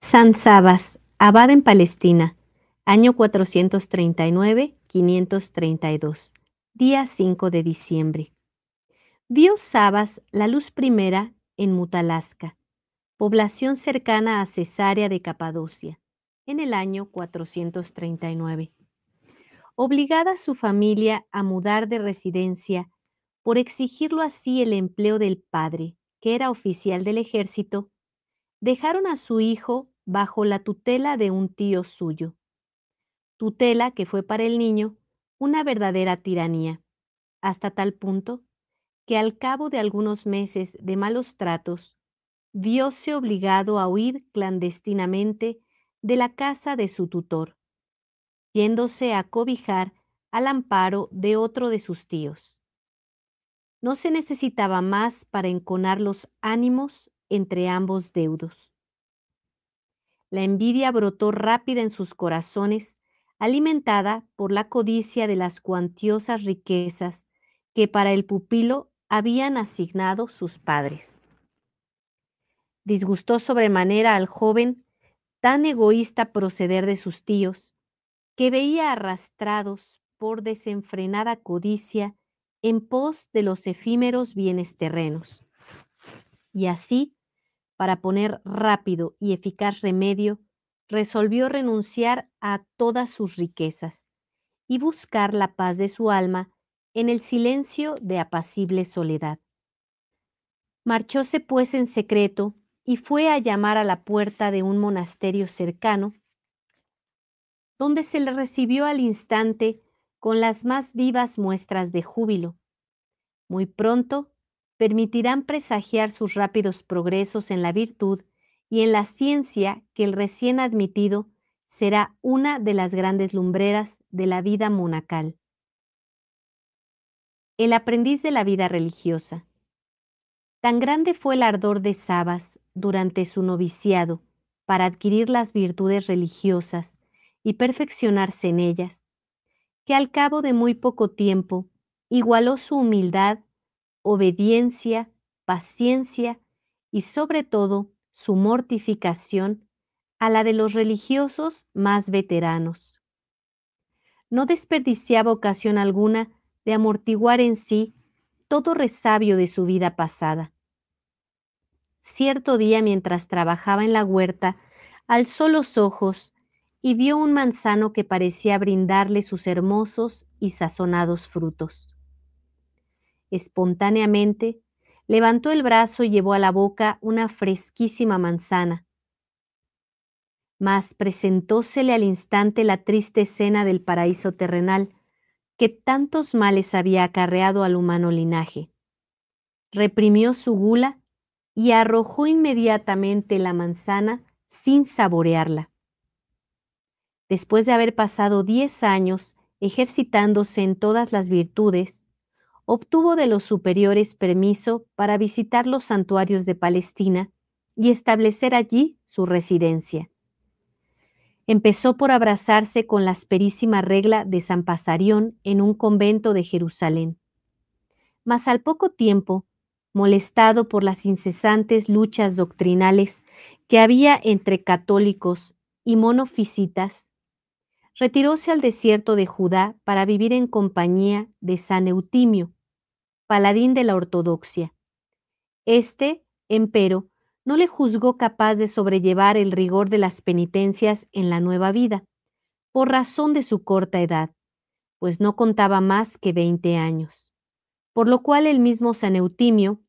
San Sabas, abad en Palestina, año 439-532, día 5 de diciembre. Vio Sabas la luz primera en Mutalasca, población cercana a Cesarea de Capadocia, en el año 439. Obligada su familia a mudar de residencia por exigirlo así el empleo del padre, que era oficial del ejército, dejaron a su hijo bajo la tutela de un tío suyo, tutela que fue para el niño una verdadera tiranía, hasta tal punto que al cabo de algunos meses de malos tratos, vióse obligado a huir clandestinamente de la casa de su tutor, yéndose a cobijar al amparo de otro de sus tíos. No se necesitaba más para enconar los ánimos entre ambos deudos. La envidia brotó rápida en sus corazones, alimentada por la codicia de las cuantiosas riquezas que para el pupilo habían asignado sus padres. Disgustó sobremanera al joven tan egoísta proceder de sus tíos, que veía arrastrados por desenfrenada codicia en pos de los efímeros bienes terrenos. Y así, para poner rápido y eficaz remedio, resolvió renunciar a todas sus riquezas y buscar la paz de su alma en el silencio de apacible soledad. Marchóse pues en secreto y fue a llamar a la puerta de un monasterio cercano, donde se le recibió al instante con las más vivas muestras de júbilo. Muy pronto permitirán presagiar sus rápidos progresos en la virtud y en la ciencia que el recién admitido será una de las grandes lumbreras de la vida monacal. El aprendiz de la vida religiosa. Tan grande fue el ardor de Sabas durante su noviciado para adquirir las virtudes religiosas y perfeccionarse en ellas, que al cabo de muy poco tiempo igualó su humildad, obediencia, paciencia y sobre todo su mortificación a la de los religiosos más veteranos. No desperdiciaba ocasión alguna de amortiguar en sí todo resabio de su vida pasada. Cierto día, mientras trabajaba en la huerta, alzó los ojos y vio un manzano que parecía brindarle sus hermosos y sazonados frutos. Espontáneamente, levantó el brazo y llevó a la boca una fresquísima manzana. Mas presentósele al instante la triste escena del paraíso terrenal, que tantos males había acarreado al humano linaje. Reprimió su gula y arrojó inmediatamente la manzana sin saborearla. Después de haber pasado 10 años ejercitándose en todas las virtudes, obtuvo de los superiores permiso para visitar los santuarios de Palestina y establecer allí su residencia. Empezó por abrazarse con la asperísima regla de San Pasarión en un convento de Jerusalén. Mas al poco tiempo, molestado por las incesantes luchas doctrinales que había entre católicos y monofisitas, retiróse al desierto de Judá para vivir en compañía de San Eutimio, paladín de la ortodoxia. Este, empero, no le juzgó capaz de sobrellevar el rigor de las penitencias en la nueva vida, por razón de su corta edad, pues no contaba más que 20 años, por lo cual el mismo San Eutimio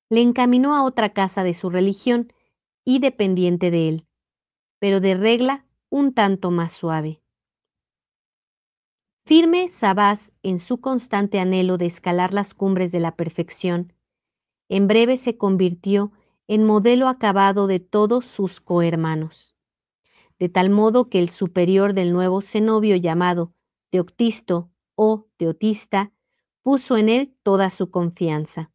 le encaminó a otra casa de su religión y dependiente de él, pero de regla un tanto más suave. Firme Sabás en su constante anhelo de escalar las cumbres de la perfección, en breve se convirtió en modelo acabado de todos sus cohermanos, de tal modo que el superior del nuevo cenobio llamado Teoctisto o Teotista puso en él toda su confianza.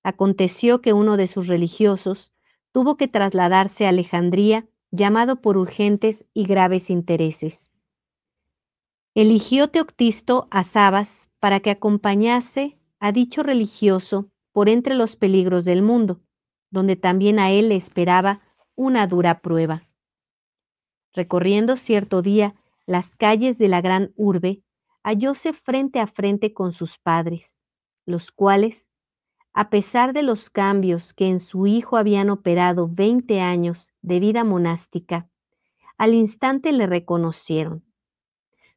Aconteció que uno de sus religiosos tuvo que trasladarse a Alejandría, llamado por urgentes y graves intereses. Eligió Teoctisto a Sabas para que acompañase a dicho religioso por entre los peligros del mundo, donde también a él le esperaba una dura prueba. Recorriendo cierto día las calles de la gran urbe, hallóse frente a frente con sus padres, los cuales, a pesar de los cambios que en su hijo habían operado 20 años de vida monástica, al instante le reconocieron.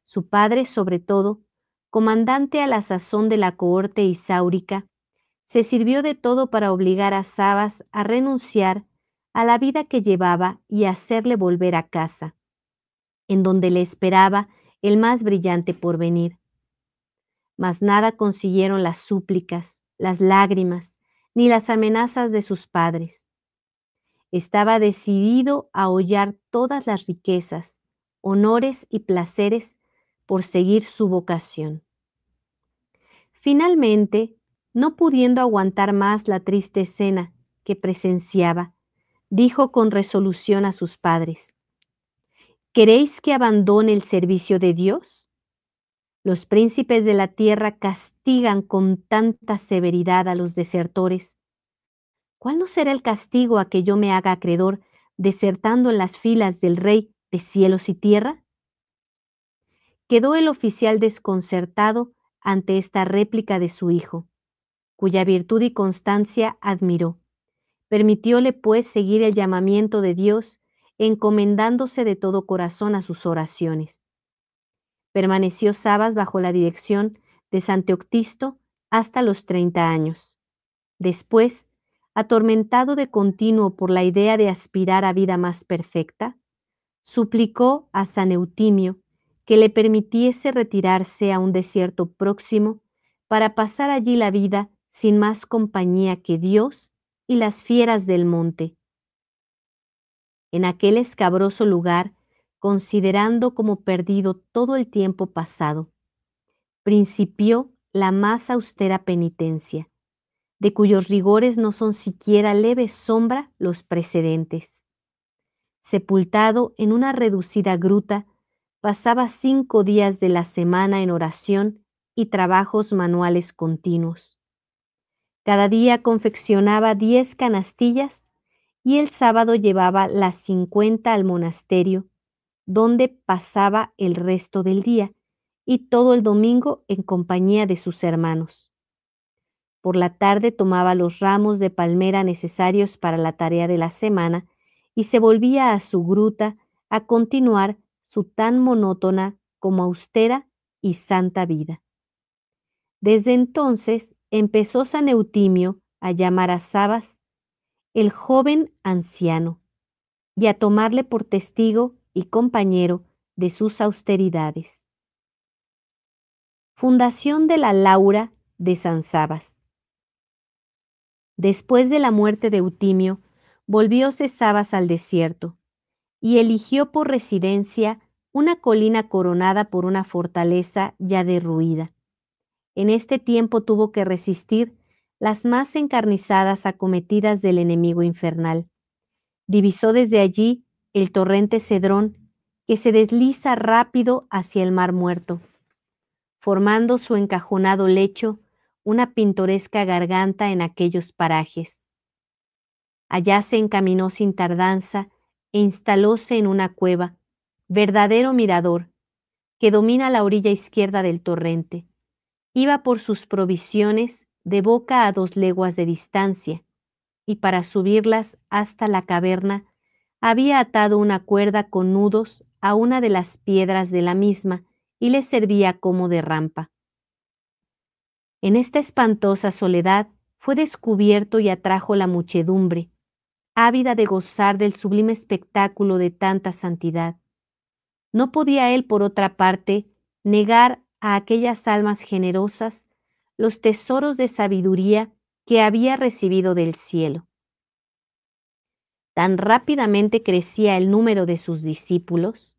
Su padre, sobre todo, comandante a la sazón de la cohorte isáurica, se sirvió de todo para obligar a Sabas a renunciar a la vida que llevaba y hacerle volver a casa, en donde le esperaba el más brillante porvenir. Mas nada consiguieron las súplicas, las lágrimas, ni las amenazas de sus padres. Estaba decidido a hollar todas las riquezas, honores y placeres por seguir su vocación. Finalmente, no pudiendo aguantar más la triste escena que presenciaba, dijo con resolución a sus padres: ¿Queréis que abandone el servicio de Dios? Los príncipes de la tierra castigan con tanta severidad a los desertores. ¿Cuál no será el castigo a que yo me haga acreedor desertando en las filas del Rey de cielos y tierra? Quedó el oficial desconcertado ante esta réplica de su hijo, cuya virtud y constancia admiró. Permitióle, pues, seguir el llamamiento de Dios, encomendándose de todo corazón a sus oraciones. Permaneció Sabas bajo la dirección de San Teoctisto hasta los 30 años. Después, atormentado de continuo por la idea de aspirar a vida más perfecta, suplicó a San Eutimio que le permitiese retirarse a un desierto próximo para pasar allí la vida sin más compañía que Dios y las fieras del monte. En aquel escabroso lugar, considerando como perdido todo el tiempo pasado, principió la más austera penitencia, de cuyos rigores no son siquiera leve sombra los precedentes. Sepultado en una reducida gruta, pasaba 5 días de la semana en oración y trabajos manuales continuos. Cada día confeccionaba 10 canastillas y el sábado llevaba las 50 al monasterio, donde pasaba el resto del día y todo el domingo en compañía de sus hermanos. Por la tarde tomaba los ramos de palmera necesarios para la tarea de la semana y se volvía a su gruta a continuar su tan monótona como austera y santa vida. Desde entonces empezó San Eutimio a llamar a Sabas el joven anciano y a tomarle por testigo y compañero de sus austeridades. Fundación de la Laura de San Sabas. Después de la muerte de Eutimio, volvióse Sabas al desierto y eligió por residencia una colina coronada por una fortaleza ya derruida. En este tiempo tuvo que resistir las más encarnizadas acometidas del enemigo infernal. Divisó desde allí el torrente Cedrón, que se desliza rápido hacia el mar muerto, formando su encajonado lecho una pintoresca garganta en aquellos parajes. Allá se encaminó sin tardanza e instalóse en una cueva, verdadero mirador, que domina la orilla izquierda del torrente. Iba por sus provisiones de boca a 2 leguas de distancia, y para subirlas hasta la caverna había atado una cuerda con nudos a una de las piedras de la misma y le servía como de rampa. En esta espantosa soledad fue descubierto y atrajo la muchedumbre, ávida de gozar del sublime espectáculo de tanta santidad. No podía él, por otra parte, negar a aquellas almas generosas los tesoros de sabiduría que había recibido del cielo. Tan rápidamente crecía el número de sus discípulos,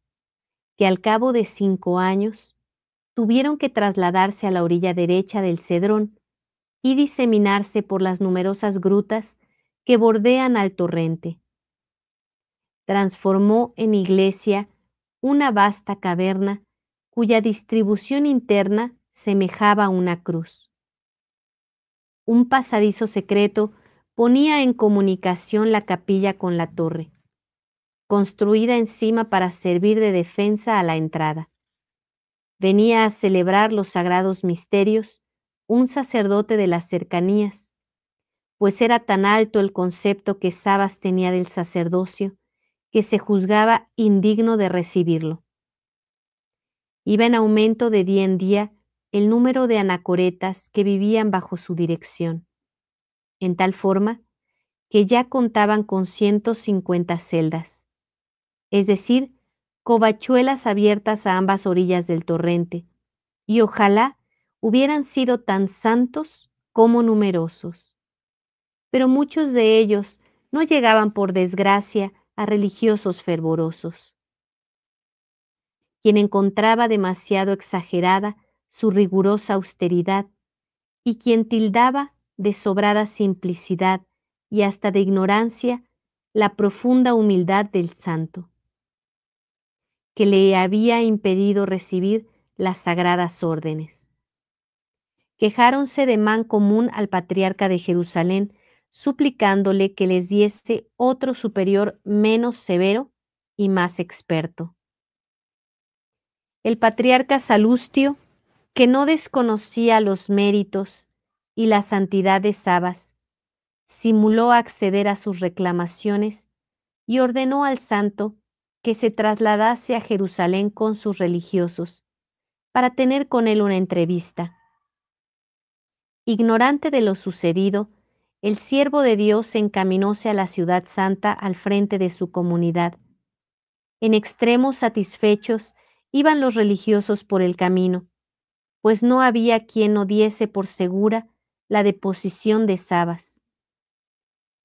que al cabo de 5 años tuvieron que trasladarse a la orilla derecha del Cedrón y diseminarse por las numerosas grutas que bordean al torrente. Transformó en iglesia una vasta caverna cuya distribución interna semejaba a una cruz. Un pasadizo secreto ponía en comunicación la capilla con la torre. construida encima para servir de defensa a la entrada. Venía a celebrar los sagrados misterios un sacerdote de las cercanías, pues era tan alto el concepto que Sabas tenía del sacerdocio, que se juzgaba indigno de recibirlo. Iba en aumento de día en día el número de anacoretas que vivían bajo su dirección, en tal forma que ya contaban con 150 celdas, es decir, covachuelas abiertas a ambas orillas del torrente, y ojalá hubieran sido tan santos como numerosos. Pero muchos de ellos no llegaban por desgracia a religiosos fervorosos. Quien encontraba demasiado exagerada su rigurosa austeridad y quien tildaba de sobrada simplicidad y hasta de ignorancia la profunda humildad del santo, que le había impedido recibir las sagradas órdenes. Quejáronse de mancomún al patriarca de Jerusalén, suplicándole que les diese otro superior menos severo y más experto. El patriarca Salustio, que no desconocía los méritos y la santidad de Sabas, simuló acceder a sus reclamaciones y ordenó al santo que se trasladase a Jerusalén con sus religiosos para tener con él una entrevista. Ignorante de lo sucedido, el siervo de Dios encaminóse a la ciudad santa al frente de su comunidad. En extremo satisfechos iban los religiosos por el camino, pues no había quien no diese por segura la deposición de Sabas.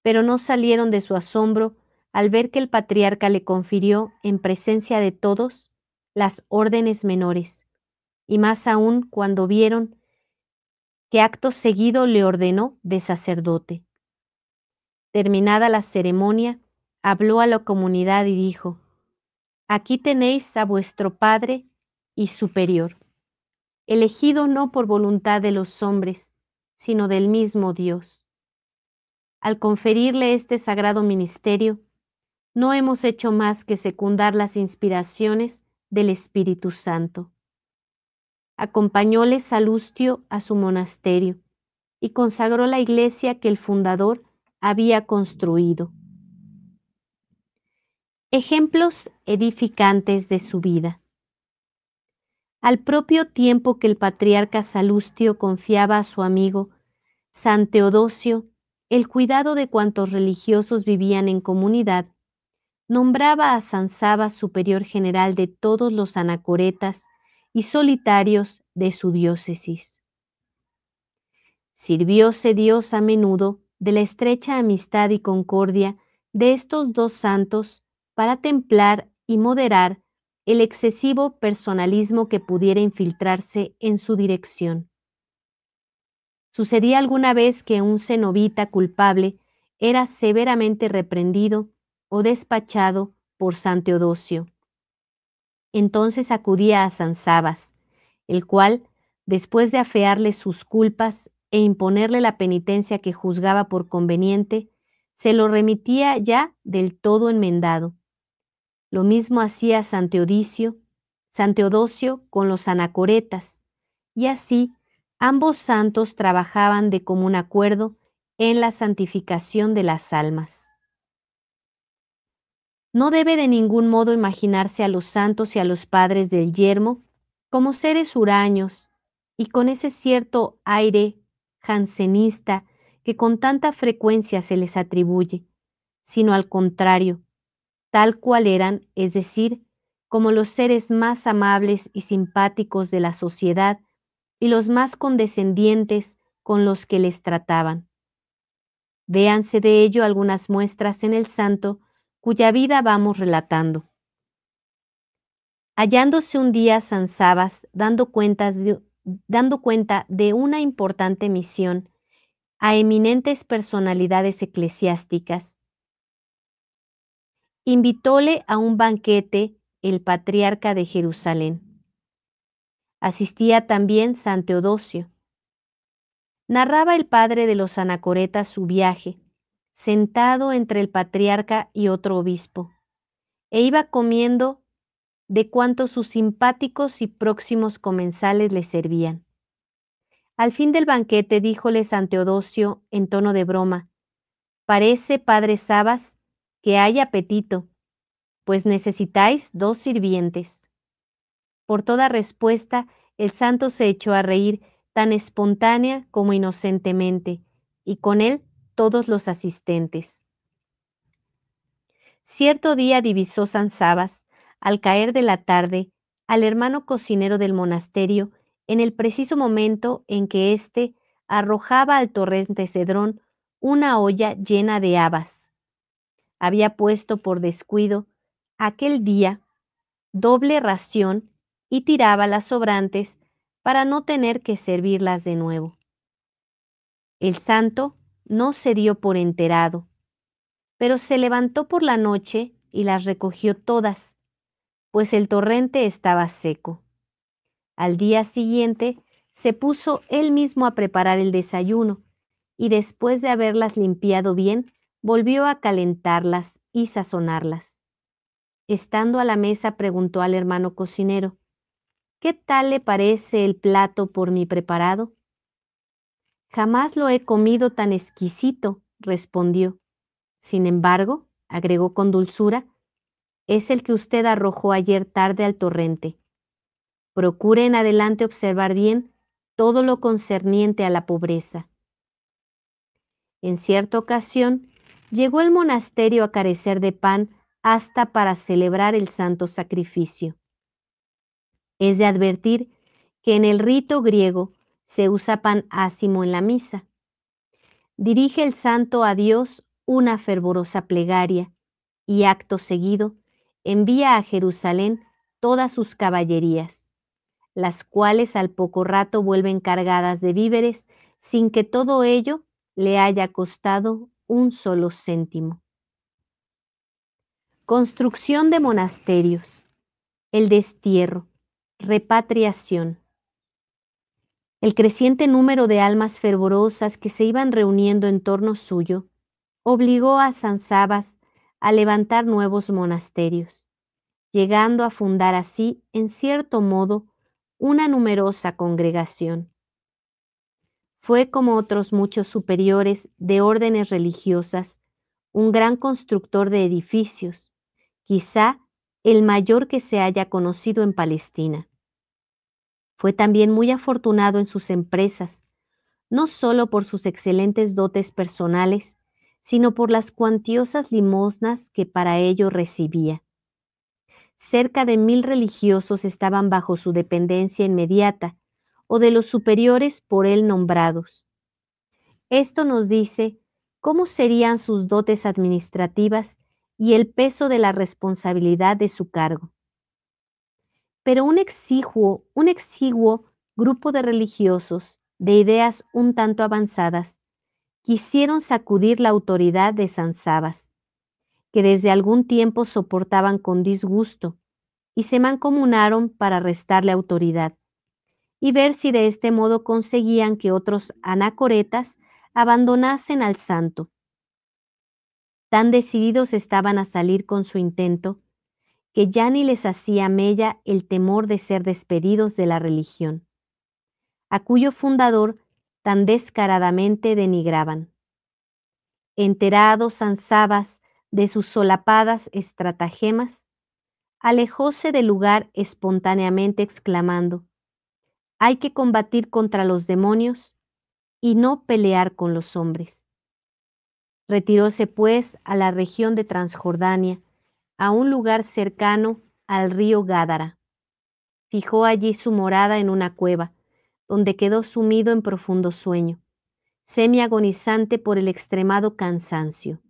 Pero no salieron de su asombro al ver que el patriarca le confirió en presencia de todos las órdenes menores, y más aún cuando vieron que acto seguido le ordenó de sacerdote. Terminada la ceremonia, habló a la comunidad y dijo: «Aquí tenéis a vuestro Padre y Superior, elegido no por voluntad de los hombres, sino del mismo Dios. Al conferirle este sagrado ministerio, no hemos hecho más que secundar las inspiraciones del Espíritu Santo». Acompañóle Salustio a su monasterio y consagró la iglesia que el fundador había construido. Ejemplos edificantes de su vida. Al propio tiempo que el patriarca Salustio confiaba a su amigo San Teodosio el cuidado de cuantos religiosos vivían en comunidad, nombraba a San Sabas superior general de todos los anacoretas y solitarios de su diócesis. Sirvióse Dios a menudo de la estrecha amistad y concordia de estos dos santos para templar y moderar el excesivo personalismo que pudiera infiltrarse en su dirección. Sucedía alguna vez que un cenobita culpable era severamente reprendido o despachado por San Teodosio. Entonces acudía a San Sabas, el cual, después de afearle sus culpas e imponerle la penitencia que juzgaba por conveniente, se lo remitía ya del todo enmendado. Lo mismo hacía San Teodosio con los anacoretas, y así ambos santos trabajaban de común acuerdo en la santificación de las almas. No debe de ningún modo imaginarse a los santos y a los padres del yermo como seres huraños y con ese cierto aire jansenista que con tanta frecuencia se les atribuye, sino al contrario, tal cual eran, es decir, como los seres más amables y simpáticos de la sociedad y los más condescendientes con los que les trataban. Véanse de ello algunas muestras en el santo cuya vida vamos relatando. Hallándose un día San Sabas dando cuenta de una importante misión a eminentes personalidades eclesiásticas, invitóle a un banquete el patriarca de Jerusalén. Asistía también San Teodosio. Narraba el padre de los anacoretas su viaje, sentado entre el patriarca y otro obispo, e iba comiendo de cuanto sus simpáticos y próximos comensales le servían. Al fin del banquete díjole San Teodosio en tono de broma: «Parece, padre Sabas, que hay apetito, pues necesitáis 2 sirvientes». Por toda respuesta, el santo se echó a reír tan espontánea como inocentemente, y con él todos los asistentes. Cierto día divisó San Sabas, al caer de la tarde, al hermano cocinero del monasterio en el preciso momento en que éste arrojaba al torrente Cedrón una olla llena de habas. Había puesto por descuido aquel día doble ración y tiraba las sobrantes para no tener que servirlas de nuevo. El santo no se dio por enterado, pero se levantó por la noche y las recogió todas, pues el torrente estaba seco. Al día siguiente se puso él mismo a preparar el desayuno y después de haberlas limpiado bien, volvió a calentarlas y sazonarlas. Estando a la mesa preguntó al hermano cocinero: «¿Qué tal le parece el plato por mí preparado?» «Jamás lo he comido tan exquisito», respondió. «Sin embargo», agregó con dulzura, «es el que usted arrojó ayer tarde al torrente. Procure en adelante observar bien todo lo concerniente a la pobreza». En cierta ocasión, llegó el monasterio a carecer de pan hasta para celebrar el santo sacrificio. Es de advertir que en el rito griego se usa pan ácimo en la misa. Dirige el santo a Dios una fervorosa plegaria y acto seguido envía a Jerusalén todas sus caballerías, las cuales al poco rato vuelven cargadas de víveres sin que todo ello le haya costado un solo céntimo. Construcción de monasterios, el destierro, repatriación. El creciente número de almas fervorosas que se iban reuniendo en torno suyo obligó a San Sabas a levantar nuevos monasterios, llegando a fundar así, en cierto modo, una numerosa congregación. Fue, como otros muchos superiores de órdenes religiosas, un gran constructor de edificios, quizá el mayor que se haya conocido en Palestina. Fue también muy afortunado en sus empresas, no solo por sus excelentes dotes personales, sino por las cuantiosas limosnas que para ello recibía. Cerca de 1000 religiosos estaban bajo su dependencia inmediata, o de los superiores por él nombrados. Esto nos dice cómo serían sus dotes administrativas y el peso de la responsabilidad de su cargo. Pero un exiguo grupo de religiosos de ideas un tanto avanzadas quisieron sacudir la autoridad de San Sabas, que desde algún tiempo soportaban con disgusto, y se mancomunaron para restarle autoridad y ver si de este modo conseguían que otros anacoretas abandonasen al santo. Tan decididos estaban a salir con su intento, que ya ni les hacía mella el temor de ser despedidos de la religión, a cuyo fundador tan descaradamente denigraban. Enterado San Sabas de sus solapadas estratagemas, alejóse del lugar espontáneamente exclamando: «Hay que combatir contra los demonios y no pelear con los hombres». Retiróse pues a la región de Transjordania, a un lugar cercano al río Gádara. Fijó allí su morada en una cueva, donde quedó sumido en profundo sueño, semi-agonizante por el extremado cansancio.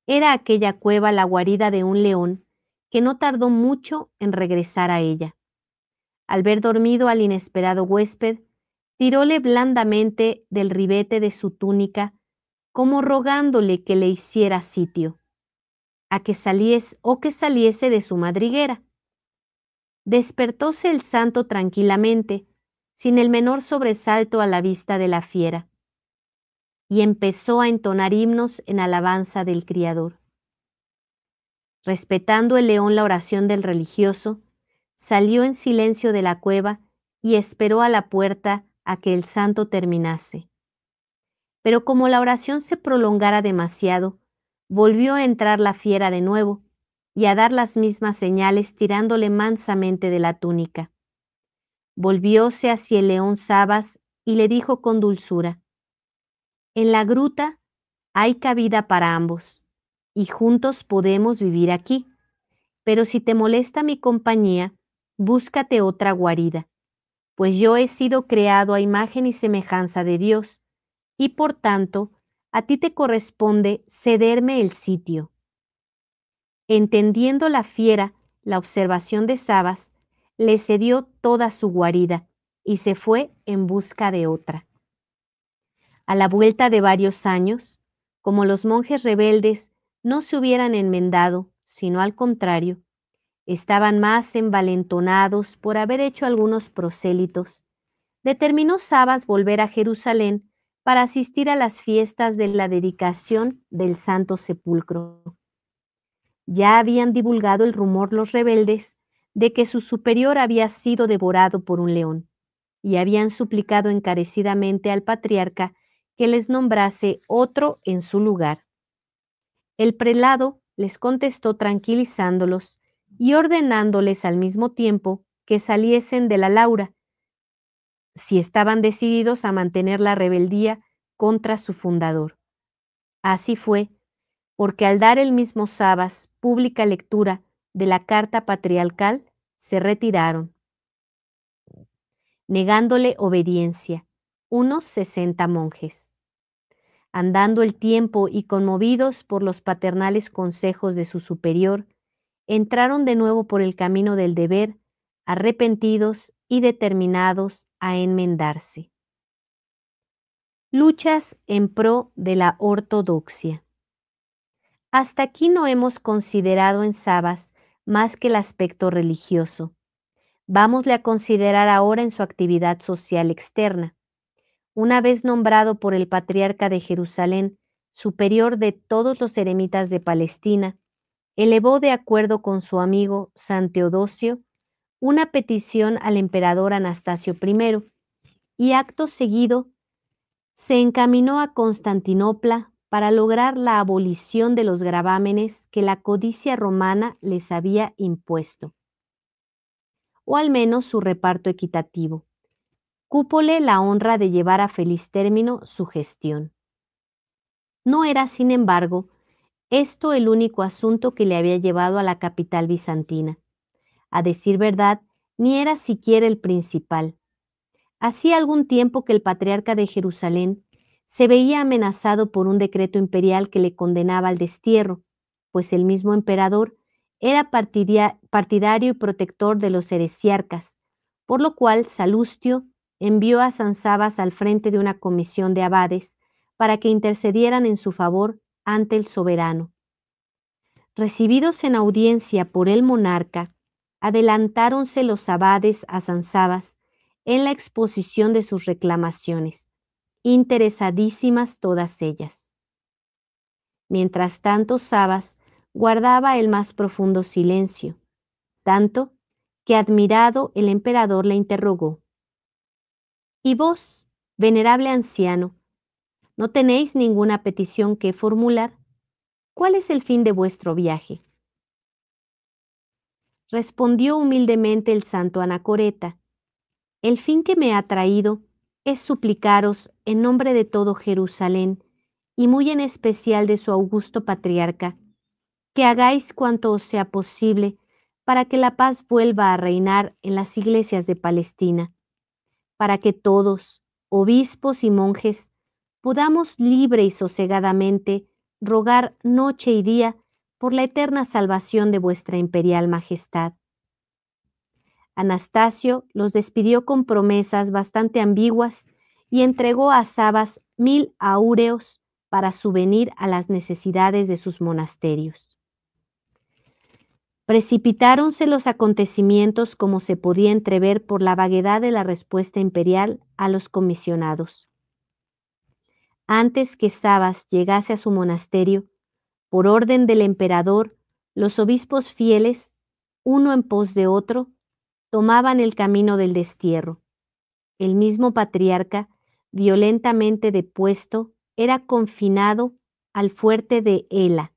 Era aquella cueva la guarida de un león que no tardó mucho en regresar a ella. Al ver dormido al inesperado huésped, tiróle blandamente del ribete de su túnica, como rogándole que le hiciera sitio, que saliese de su madriguera. Despertóse el santo tranquilamente, sin el menor sobresalto a la vista de la fiera, y empezó a entonar himnos en alabanza del Criador. Respetando el león la oración del religioso, salió en silencio de la cueva y esperó a la puerta a que el santo terminase. Pero como la oración se prolongara demasiado, volvió a entrar la fiera de nuevo y a dar las mismas señales tirándole mansamente de la túnica. Volvióse hacia el león Sabas y le dijo con dulzura: «En la gruta hay cabida para ambos, y juntos podemos vivir aquí. Pero si te molesta mi compañía, búscate otra guarida, pues yo he sido creado a imagen y semejanza de Dios, y por tanto, a ti te corresponde cederme el sitio». Entendiendo la fiera la observación de Sabas, le cedió toda su guarida y se fue en busca de otra. A la vuelta de varios años, como los monjes rebeldes no se hubieran enmendado, sino al contrario, estaban más envalentonados por haber hecho algunos prosélitos, determinó Sabas volver a Jerusalén para asistir a las fiestas de la dedicación del Santo Sepulcro. Ya habían divulgado el rumor los rebeldes de que su superior había sido devorado por un león, y habían suplicado encarecidamente al patriarca que les nombrase otro en su lugar. El prelado les contestó tranquilizándolos y ordenándoles al mismo tiempo que saliesen de la Laura, si estaban decididos a mantener la rebeldía contra su fundador. Así fue, porque al dar el mismo Sabas pública lectura de la carta patriarcal, se retiraron, negándole obediencia, unos 60 monjes. Andando el tiempo y conmovidos por los paternales consejos de su superior, entraron de nuevo por el camino del deber, arrepentidos y determinados a enmendarse. Luchas en pro de la ortodoxia. Hasta aquí no hemos considerado en Sabas más que el aspecto religioso. Vámosle a considerar ahora en su actividad social externa. Una vez nombrado por el patriarca de Jerusalén, superior de todos los eremitas de Palestina, elevó de acuerdo con su amigo San Teodosio una petición al emperador Anastasio I y acto seguido se encaminó a Constantinopla para lograr la abolición de los gravámenes que la codicia romana les había impuesto, o al menos su reparto equitativo. Cúpole la honra de llevar a feliz término su gestión. No era, sin embargo, esto el único asunto que le había llevado a la capital bizantina. A decir verdad, ni era siquiera el principal. Hacía algún tiempo que el patriarca de Jerusalén se veía amenazado por un decreto imperial que le condenaba al destierro, pues el mismo emperador era partidario y protector de los heresiarcas, por lo cual Salustio envió a San Sabas al frente de una comisión de abades para que intercedieran en su favor ante el soberano. Recibidos en audiencia por el monarca, adelantáronse los abades a San Sabas en la exposición de sus reclamaciones, interesadísimas todas ellas. Mientras tanto, Sabas guardaba el más profundo silencio, tanto que admirado el emperador le interrogó: «¿Y vos, venerable anciano, no tenéis ninguna petición que formular? ¿Cuál es el fin de vuestro viaje?». Respondió humildemente el santo Anacoreta: «El fin que me ha traído es suplicaros en nombre de todo Jerusalén y muy en especial de su augusto patriarca, que hagáis cuanto os sea posible para que la paz vuelva a reinar en las iglesias de Palestina, para que todos, obispos y monjes, podamos libre y sosegadamente rogar noche y día por la eterna salvación de vuestra imperial majestad». Anastasio los despidió con promesas bastante ambiguas y entregó a Sabas 1000 áureos para subvenir a las necesidades de sus monasterios. Precipitáronse los acontecimientos como se podía entrever por la vaguedad de la respuesta imperial a los comisionados. Antes que Sabas llegase a su monasterio, por orden del emperador, Los obispos fieles, uno en pos de otro, tomaban el camino del destierro. El mismo patriarca, violentamente depuesto, era confinado al fuerte de Ela,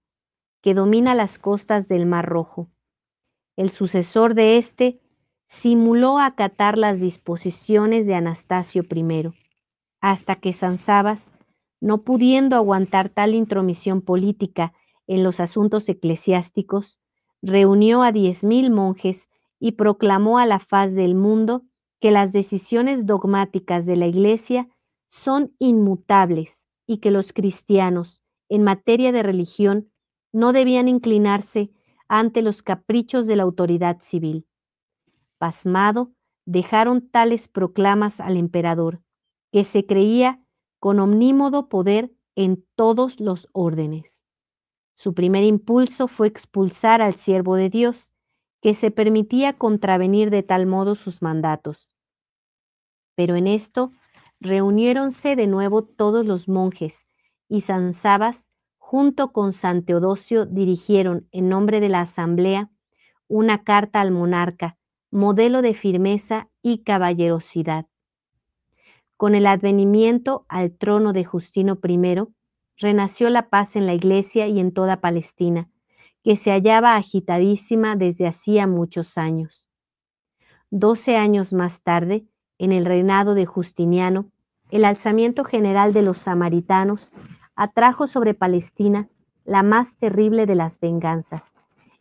que domina las costas del Mar Rojo. El sucesor de éste simuló acatar las disposiciones de Anastasio I, hasta que San Sabas, no pudiendo aguantar tal intromisión política en los asuntos eclesiásticos, reunió a 10,000 monjes y proclamó a la faz del mundo que las decisiones dogmáticas de la Iglesia son inmutables y que los cristianos, en materia de religión, no debían inclinarse ante los caprichos de la autoridad civil. Pasmado, dejaron tales proclamas al emperador, que se creía con omnímodo poder en todos los órdenes. Su primer impulso fue expulsar al siervo de Dios, que se permitía contravenir de tal modo sus mandatos. Pero en esto reuniéronse de nuevo todos los monjes, y San Sabas, junto con San Teodosio, dirigieron, en nombre de la asamblea, una carta al monarca, modelo de firmeza y caballerosidad. Con el advenimiento al trono de Justino I, renació la paz en la Iglesia y en toda Palestina, que se hallaba agitadísima desde hacía muchos años. 12 años más tarde, en el reinado de Justiniano, el alzamiento general de los samaritanos atrajo sobre Palestina la más terrible de las venganzas,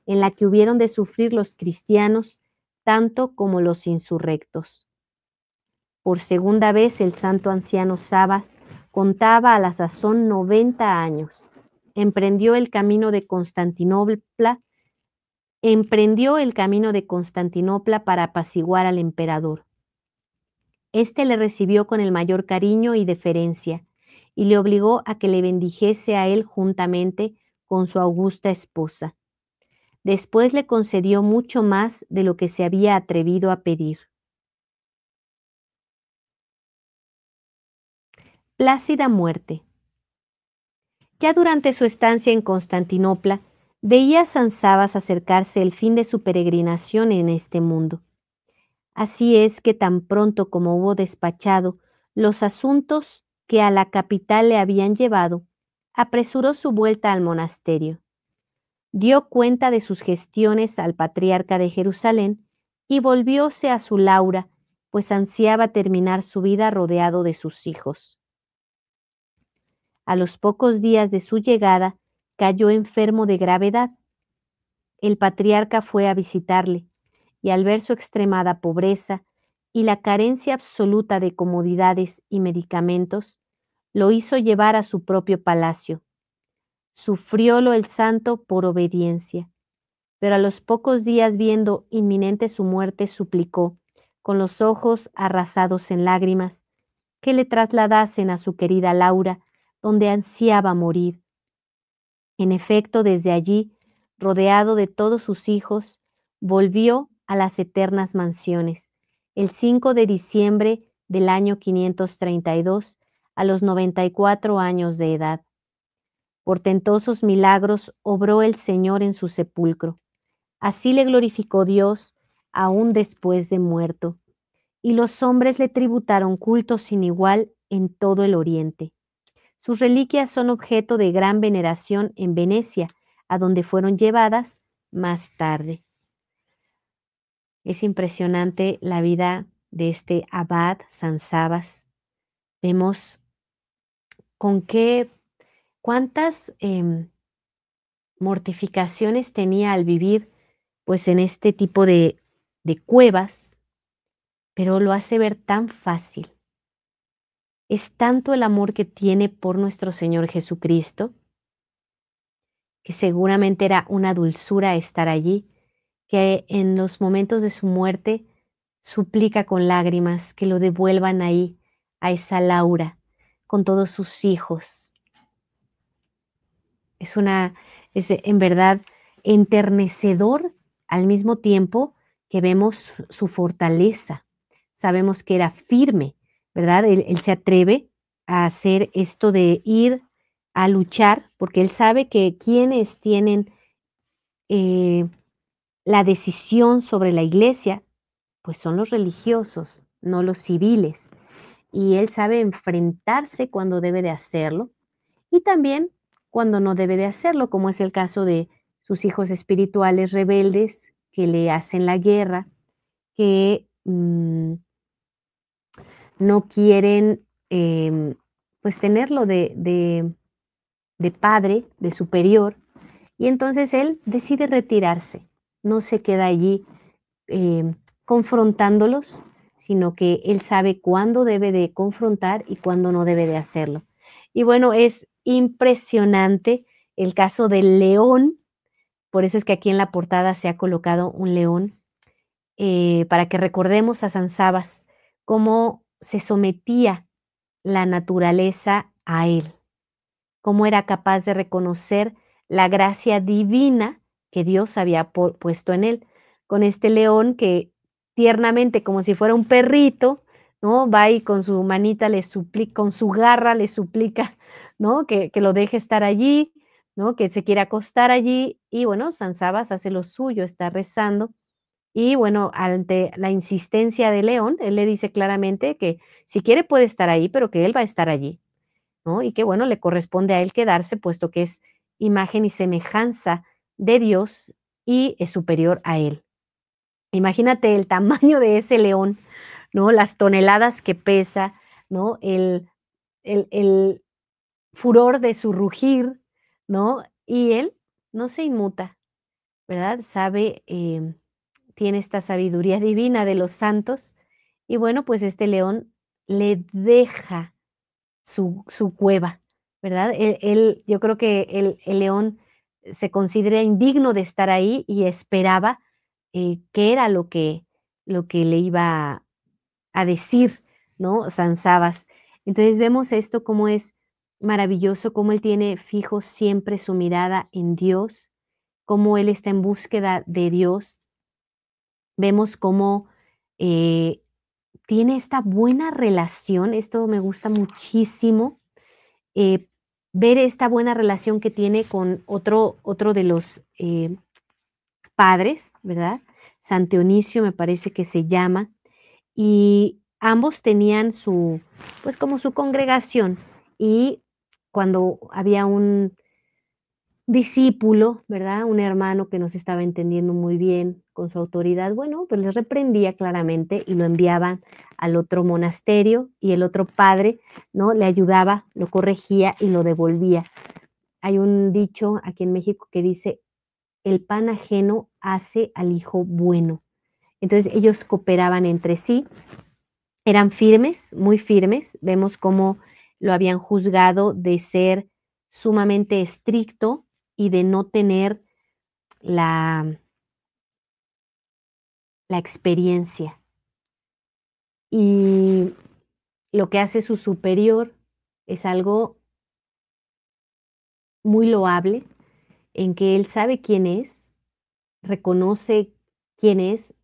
en la que hubieron de sufrir los cristianos tanto como los insurrectos. Por segunda vez el santo anciano Sabas contaba a la sazón 90 años. Emprendió el camino de Constantinopla para apaciguar al emperador. Este le recibió con el mayor cariño y deferencia, y le obligó a que le bendijese a él juntamente con su augusta esposa. Después le concedió mucho más de lo que se había atrevido a pedir. Plácida muerte. Ya durante su estancia en Constantinopla, veía a San Sabas acercarse el fin de su peregrinación en este mundo. Así es que tan pronto como hubo despachado los asuntos que a la capital le habían llevado, apresuró su vuelta al monasterio. Dio cuenta de sus gestiones al patriarca de Jerusalén y volvióse a su Laura, pues ansiaba terminar su vida rodeado de sus hijos. A los pocos días de su llegada, cayó enfermo de gravedad. El patriarca fue a visitarle, y al ver su extremada pobreza y la carencia absoluta de comodidades y medicamentos, lo hizo llevar a su propio palacio. Sufriólo el santo por obediencia, pero a los pocos días, viendo inminente su muerte, suplicó, con los ojos arrasados en lágrimas, que le trasladasen a su querida Laura, donde ansiaba morir. En efecto, desde allí, rodeado de todos sus hijos, volvió a las eternas mansiones, el 5 de diciembre del año 532, a los 94 años de edad. Portentosos milagros obró el Señor en su sepulcro. Así le glorificó Dios, aún después de muerto, y los hombres le tributaron culto sin igual en todo el Oriente. Sus reliquias son objeto de gran veneración en Venecia, a donde fueron llevadas más tarde. Es impresionante la vida de este abad San Sabas. Vemos cuántas mortificaciones tenía al vivir pues en este tipo de cuevas, pero lo hace ver tan fácil. Es tanto el amor que tiene por nuestro Señor Jesucristo, que seguramente era una dulzura estar allí, que en los momentos de su muerte suplica con lágrimas que lo devuelvan ahí, a esa Laura, con todos sus hijos. Es en verdad enternecedor al mismo tiempo que vemos su fortaleza. Sabemos que era firme, ¿verdad? Él se atreve a hacer esto de ir a luchar, porque él sabe que quienes tienen eh, la decisión sobre la iglesia, pues son los religiosos, no los civiles. Y él sabe enfrentarse cuando debe de hacerlo y también cuando no debe de hacerlo, como es el caso de sus hijos espirituales rebeldes que le hacen la guerra, que no quieren pues tenerlo de padre, de superior, y entonces él decide retirarse, no se queda allí eh, confrontándolos, sino que él sabe cuándo debe de confrontar y cuándo no debe de hacerlo. Y bueno, es impresionante el caso del león, por eso es que aquí en la portada se ha colocado un león, para que recordemos a San Sabas cómo se sometía la naturaleza a él, cómo era capaz de reconocer la gracia divina que Dios había puesto en él. Con este león que tiernamente, como si fuera un perrito, ¿no? Va y con su manita le suplica, con su garra le suplica, ¿no? Que lo deje estar allí, ¿no? Que se quiere acostar allí. Y bueno, San Sabas hace lo suyo, está rezando. Y bueno, ante la insistencia de León, él le dice claramente que si quiere puede estar ahí, pero que él va a estar allí, ¿no? Y que bueno, le corresponde a él quedarse, puesto que es imagen y semejanza de Dios y es superior a él. Imagínate el tamaño de ese león, ¿no? Las toneladas que pesa, ¿no? El furor de su rugir, ¿no? Y él no se inmuta, ¿verdad? Sabe, tiene esta sabiduría divina de los santos y bueno, pues este león le deja su cueva, ¿verdad? Yo creo que el león se considera indigno de estar ahí y esperaba, qué era lo que le iba a decir, ¿no? San Sabas. Entonces, vemos esto como es maravilloso, cómo él tiene fijo siempre su mirada en Dios, cómo él está en búsqueda de Dios. Vemos cómo, eh, tiene esta buena relación, esto me gusta muchísimo, eh, ver esta buena relación que tiene con otro de los, padres, ¿verdad? San Dionisio me parece que se llama, y ambos tenían su, pues, como su congregación, y cuando había un discípulo, ¿verdad? Un hermano que no se estaba entendiendo muy bien con su autoridad, bueno, pues les reprendía claramente y lo enviaban al otro monasterio y el otro padre, ¿no? Le ayudaba, lo corregía y lo devolvía. Hay un dicho aquí en México que dice, el pan ajeno hace al hijo bueno. Entonces ellos cooperaban entre sí, eran firmes, muy firmes. Vemos cómo lo habían juzgado de ser sumamente estricto y de no tener la, la experiencia. Y lo que hace su superior es algo muy loable, en que él sabe quién es, reconoce quién es.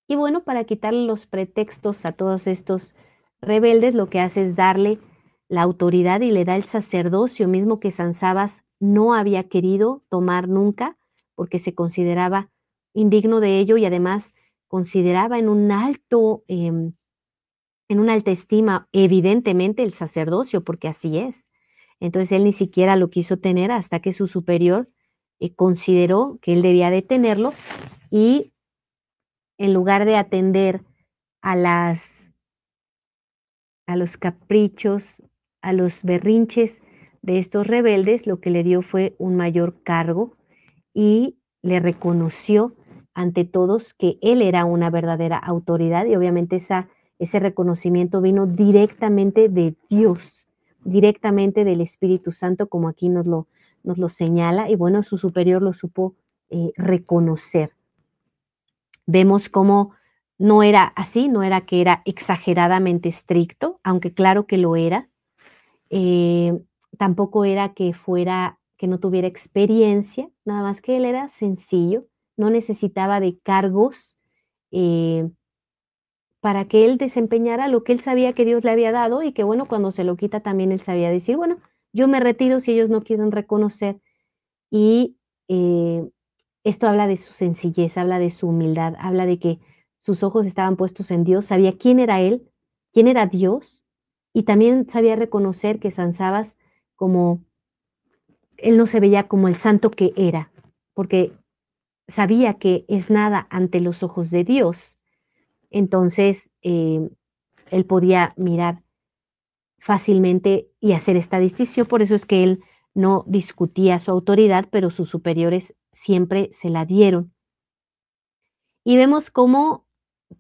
Y bueno, para quitarle los pretextos a todos estos rebeldes, lo que hace es darle la autoridad y le da el sacerdocio mismo que San Sabas no había querido tomar nunca, porque se consideraba indigno de ello y además consideraba en una alta estima, evidentemente, el sacerdocio, porque así es. Entonces él ni siquiera lo quiso tener hasta que su superior consideró que él debía de tenerlo y en lugar de atender a las a los caprichos, a los berrinches de estos rebeldes, lo que le dio fue un mayor cargo y le reconoció ante todos que él era una verdadera autoridad y obviamente ese reconocimiento vino directamente de Dios, directamente del Espíritu Santo, como aquí nos lo señala, y bueno, su superior lo supo reconocer. Vemos cómo no era así, no era que era exageradamente estricto, aunque claro que lo era. Eh, Tampoco era que no tuviera experiencia, nada más que él era sencillo, no necesitaba de cargos eh, para que él desempeñara lo que él sabía que Dios le había dado y que bueno, cuando se lo quita también él sabía decir, bueno, yo me retiro si ellos no quieren reconocer y eh, Esto habla de su sencillez, habla de su humildad, habla de que sus ojos estaban puestos en Dios, sabía quién era él, quién era Dios, y también sabía reconocer que Sansabas, como él no se veía como el santo que era, porque sabía que es nada ante los ojos de Dios. Entonces, él podía mirar fácilmente y hacer esta distinción, por eso es que él no discutía su autoridad, pero sus superiores siempre se la dieron. Y vemos cómo,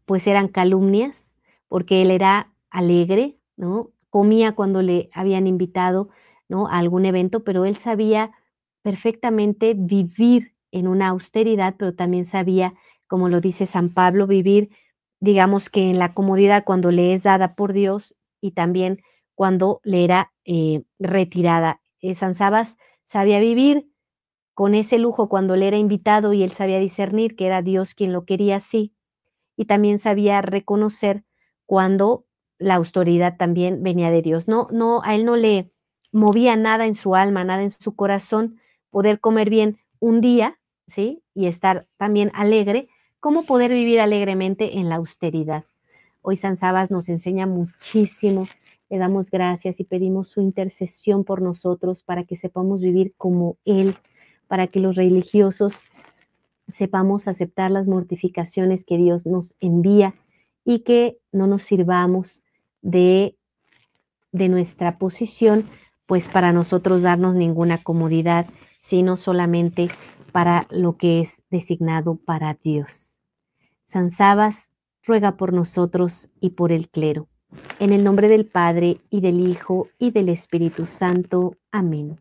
pues, eran calumnias, porque él era alegre, ¿no? Comía cuando le habían invitado, ¿no?, a algún evento, pero él sabía perfectamente vivir en una austeridad, pero también sabía, como lo dice San Pablo, vivir, digamos que en la comodidad cuando le es dada por Dios y también cuando le era, retirada. San Sabas sabía vivir con ese lujo cuando le era invitado y él sabía discernir que era Dios quien lo quería así, y también sabía reconocer cuando la autoridad también venía de Dios. No, a él no le movía nada en su alma, nada en su corazón, poder comer bien un día, ¿sí? Y estar también alegre, como poder vivir alegremente en la austeridad. Hoy San Sabas nos enseña muchísimo, le damos gracias y pedimos su intercesión por nosotros para que sepamos vivir como Él, para que los religiosos sepamos aceptar las mortificaciones que Dios nos envía y que no nos sirvamos de, de nuestra posición, pues para nosotros darnos ninguna comodidad, sino solamente para lo que es designado para Dios. San Sabas, ruega por nosotros y por el clero. En el nombre del Padre, y del Hijo, y del Espíritu Santo. Amén.